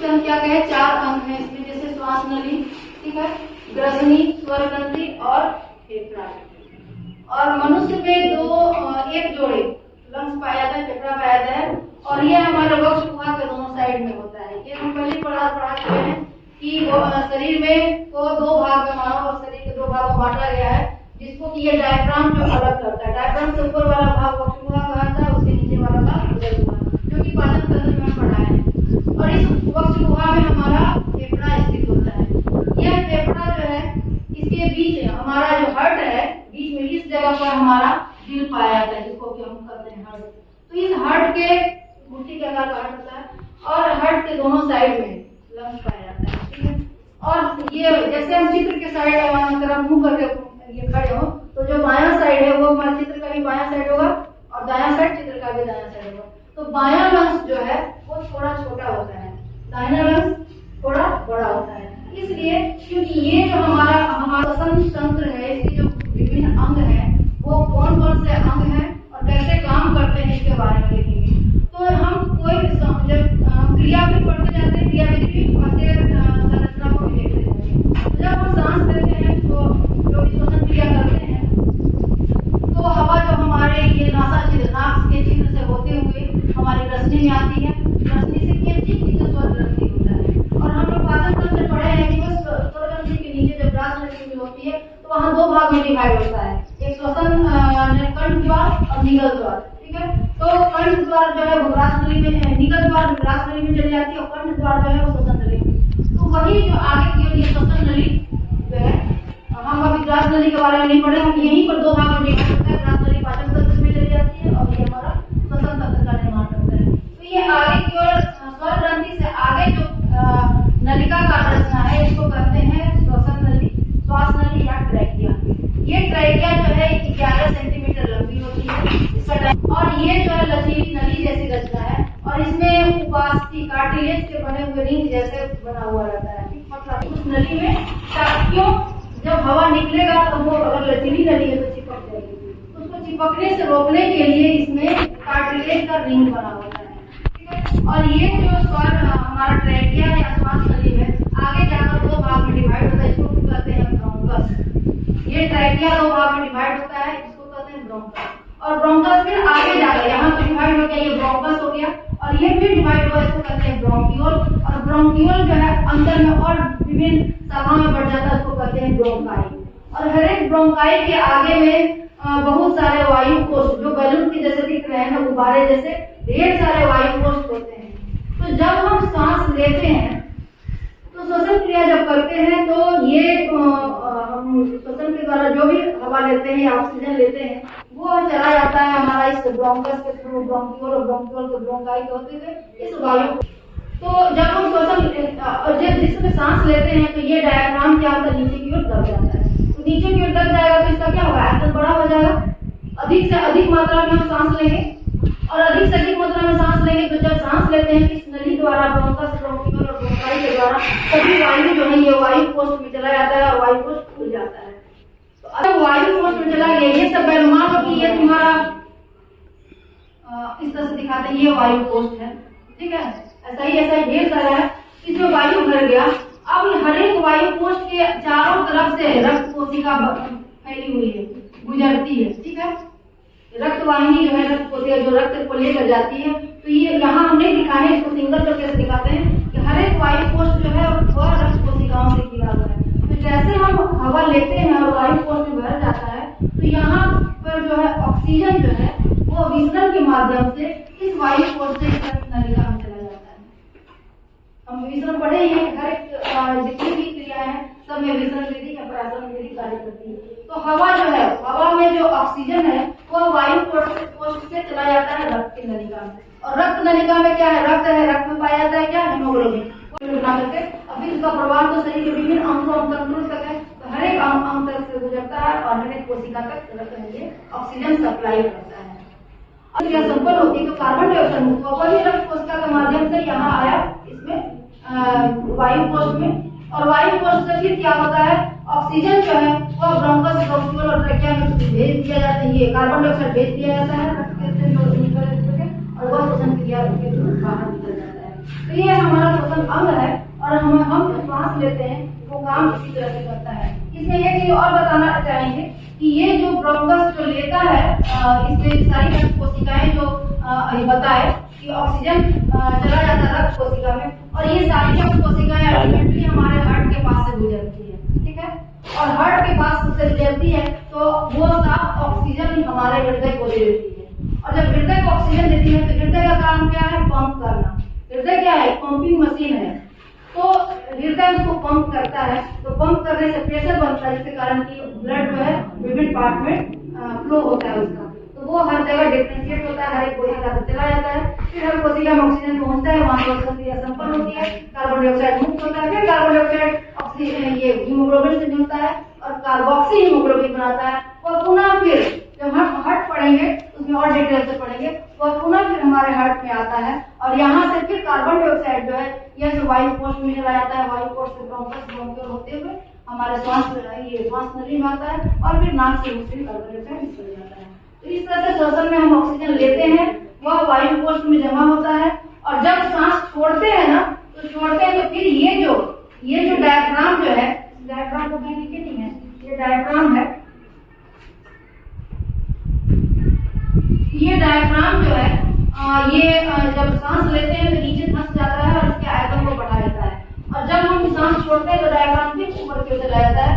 जिसे हम क्या कहें, 4 अंग हैं इसमें, जैसे श्वास नली, ठीक है, ग्रसनी, स्वर ग्रंथि और फेफड़ा। और मनुष्य में एक जोड़े लंग्स पाया जाता है, फेफड़ा पाया जाता है, और ये हमारे वक्ष गुहा के दोनों साइड में होता है। ये हम पहले पढ़ा चुके हैं कि शरीर में को 2 भाग में मानव शरीर के 2 भागों में बांटा गया है, जिसको कि ये डायफ्राम जो अलग करता है। डायफ्राम से ऊपर वाला भाग वक्ष गुहा कहलाता है, उसके नीचे वाला भाग उदर गुहा, जो कि पाचन तंत्र में पढ़ा है। और इस वक्ष गुहा में हमारा फेफड़ा स्थित होता है। यह फेफड़ा जो है, इसके बीच हमारा जो हार्ट है, बीच में इस जगह पर हमारा दिल पाया जाता है, जिसको कि हम कहते हैं हार्ट। तो इस हार्ट के मुट्ठी के आकार का हार्ट होता है, और हार्ट के दोनों साइड में लंग्स पाया जाता है, ठीक है। और ये जैसे हम चित्र के साइड तरफ मुंह करके ये खड़े हो, तो जो बायां साइड है वो हमारे चित्र का भी बायां साइड होगा, और दायां साइड चित्र का भी दायां साइड होगा। तो बायां लंग्स जो है वो थोड़ा छोटा होता है, दाहिना लंग्स थोड़ा बड़ा होता है। इसलिए क्योंकि ये जो हमारा श्वसन तंत्र है, इसके जो विभिन्न अंग हैं, वो कौन कौन से अंग हैं और कैसे काम करते हैं, इसके बारे में देखेंगे। तो हम कोई जब क्रिया भी पढ़ते जाते हैं, क्रियाविधि भी पढ़ते संरचना को भी देखते हैं। जब हम सांस लेते हैं तो जो श्वसन क्रिया करते हैं, तो हवा जो हमारे ये नासा छिद्र, नाक के छिद्र से होते हुए हमारी रसनी में आती है। रसनी से क्या ठीक नीचे स्वर ग्रंथि होता है। और हम लोग पाचन तंत्र पढ़े हैं कि स्वर ग्रंथि के नीचे जब ग्रास नली होती है, तो वहाँ 2 भाग में डिवाइड होता है, एक श्वसन कंठ द्वार और निगल द्वार, ठीक है। तो कंठ द्वार जो है वो ग्रास नली में, निगल द्वार ग्रास नली में चली जाती है, और कंठ द्वार जो है वो श्वसन नली में। तो वही जो आगे की ओर ये श्वसन नली जो है, हम अभी ग्रास नली के बारे में नहीं पढ़े, हम यहीं पर 2 भाग में डिवाइड होता है। ग्रास नली पाचन तंत्र में चली जाती है, और ये हमारा श्वसन तंत्र का निर्माण करता है। तो ये आगे की ओर स्वर ग्रंथि से आगे जो नलिका का रचना है, इसको कहते हैं श्वसन नली, श्वास नली या ट्रैकिया। ये ट्रैकिया जो है 11 सेंटीमीटर लंबी होती है इसका, और ये जो है लचीली नली जैसी रचना है, और इसमें उपास्थि कार्टिलेज के बने हुए रिंग जैसे बना हुआ रहता है। मतलब उस नली में टाकियों जब हवा निकलेगा तो वो अगर लचीली नली है तो चिपक जाएगी, उसको चिपकने से रोकने के लिए इसमें कार्टिलेज का रिंग बना होता है, ठीक है। और ये जो स्वर हमारा ट्रैकिया या श्वास नली है, आगे जाकर 2 भाग में डिवाइड होता है, इसको कहते हैं ब्रोंकस। ये ट्रैकिया 2 भाग में डिवाइड होता है, इसको कहते हैं ब्रोंकस। और ब्रोंकस फिर आगे जाकर यहाँ पर डिवाइड हो गया, ये ब्रोंकस हो गया, और ये फिर डिवाइड हुआ, इसको कहते हैं ब्रोंकियोल। और ब्रोंकियोल जो है अंदर में और विभिन्न शाखाओं में बढ़ जाता है, उसको कहते हैं ब्रोंकाई। और हर एक ब्रोंकाई के आगे में बहुत सारे वायु कोष, जो बैलून के जैसे दिख रहे हैं ना, गुब्बारे जैसे ढेर सारे वायु कोष होते हैं। तो जब हम सांस लेते हैं, तो श्वसन क्रिया जब करते हैं, तो ये हम श्वसन के द्वारा जो भी हवा लेते हैं या ऑक्सीजन लेते हैं, वो चला जाता है हमारा इस ब्रोंकस के थ्रू, ब्रोंकियोल और ब्रोंकियोल के ब्रोंकाई के होते हुए इस वायु। तो जब हम श्वसन और जब जिसमें सांस लेते हैं, तो ये डायफ्राम क्या होता है, नीचे की ओर दब जाता है। तो नीचे की ओर दब जाएगा तो इसका क्या होगा, आयतन बड़ा हो जाएगा। अधिक से अधिक मात्रा में हम सांस लेंगे, और अधिक से अधिक मात्रा में सांस लेंगे, तो जब सांस लेते हैं इस नली द्वारा, ब्रोंकस, ब्रोंकियोल और ब्रोंकाई के द्वारा, सभी वायु जो है ये वायु कोष में चला जाता है, और वायु कोष खुल जाता है। तो अगर वायु कोष में चला गया, ये सब मान लो कि ये तुम्हारा इस तरह से दिखाते हैं, ये वायु कोष है, ठीक है। ऐसा ही ढेर सारा है, इसमें वायु भर गया। अब हर एक वायु कोष के चारों तरफ से रक्त कोशिका फैली हुई है, गुजरती है, ठीक है। रक्त वाहिनी जो है, रक्त कोशिका जो रक्त को लेकर जाती है। तो ये यहाँ हम नहीं दिखाए, इसको सिंगल करके दिखाते हैं कि हर एक वायु कोष जो है वह रक्त कोशिकाओं से घिरा हुआ है। तो जैसे हम हवा लेते हैं और वायु कोष में भर जाता है, तो यहाँ पर जो है ऑक्सीजन जो है वो विसरण के माध्यम से इस वायु कोष से रक्त नलिका में चला जाता है। हम विसरण पढ़े ही हैं, हर एक जितनी भी क्रिया है सब में विसरण विधि या परासरण विधि कार्य करती है। तो हवा जो है, हवा में जो ऑक्सीजन है वह वायु कोष से चला जाता है रक्त की नलिका में। और रक्त नलिका में क्या है, रक्त है, रक्त में पाया जाता है क्या, हीमोग्लोबिन। अभी इसका प्रवाह तो शरीर के विभिन्न अंगों तंत्रों तक है, तो हर एक अंग तक से गुजरता है, और हर एक कोशिका तक रक्त ऑक्सीजन सप्लाई करता है। अब यह संपन्न होती है तो कार्बन डाइऑक्साइड मुक्त होकर भी रक्त कोशिका के माध्यम से यहाँ आया इसमें वायु कोष में। और वायु कोष से फिर क्या होता है, ऑक्सीजन जो है वह ब्रोंकस, ब्रोंकियोल और ट्रैकिया में भेज दिया जाता है, ये कार्बन डाइऑक्साइड भेज दिया जाता है रक्त के और वह श्वसन क्रिया के थ्रू बाहर निकल जाता है। तो ये हमारा श्वसन अंग है और हम जो श्वास लेते हैं वो काम इसी तरह से करता है। इसमें एक चीज और बताना चाहेंगे कि ये जो ब्रोंकस जो लेता है, इसमें सारी रक्त कोशिकाएं जो बताए कि ऑक्सीजन चला जाता है रक्त कोशिका में, और ये सारी रक्त कोशिकाएं अल्टीमेटली हमारे हार्ट के पास से गुजरती है, ठीक है, और हार्ट के पास से गुजरती है तो वो साफ ऑक्सीजन हमारे हृदय को दे देती है। और जब हृदय को ऑक्सीजन देती है तो हृदय का काम क्या है? पंप करना। हृदय क्या है? पंपिंग मशीन है। तो हृदय उसको पंप करता है, तो पंप करने से प्रेशर बनता है, जिसके कारण कि ब्लड जो है विभिन्न पार्ट में फ्लो होता है उसका, तो वो हर जगह डिफरेंशिएट होता है, हर एक कोशिका से चला जाता है, फिर हर कोशिका में ऑक्सीजन पहुंचता है, वहां पर क्रिया संपन्न होती है, कार्बन डाइऑक्साइड मुक्त होता है, फिर कार्बन डाइऑक्साइड ऑक्सीजन ये हीमोग्लोबिन से मिलता है और कार्बोक्सी हीमोग्लोबिन बनाता है, और पुनः फिर जब हम हार्ट पढ़ेंगे उसमें और डिटेल से पढ़ेंगे, वह पुनः फिर हमारे हार्ट में आता है, और यहाँ से फिर कार्बन डाइऑक्साइड जो है यह जो वायु कोश में चला जाता है, वायु कोश से ब्रोंकस ब्रोंकियल होते हुए हमारे श्वास नली में आता है, और फिर नाक से उससे कार्बन डाइऑक्साइड निकल जाता है। तो इस तरह से श्वसन में हम ऑक्सीजन लेते हैं, वह वायु कोश में जमा होता है, और जब सांस छोड़ते हैं ना, तो छोड़ते हैं तो फिर ये जो डायफ्राम जो है, डायफ्राम को कहीं लिखे नहीं है, ये डायफ्राम है, ये डायफ्राम जो है ये जब सांस लेते हैं तो नीचे धंस जाता है और इसके आयतन को बढ़ा देता है, और जब हम सांस छोड़ते हैं तो डायफ्राम फिर ऊपर की ओर चला जाता है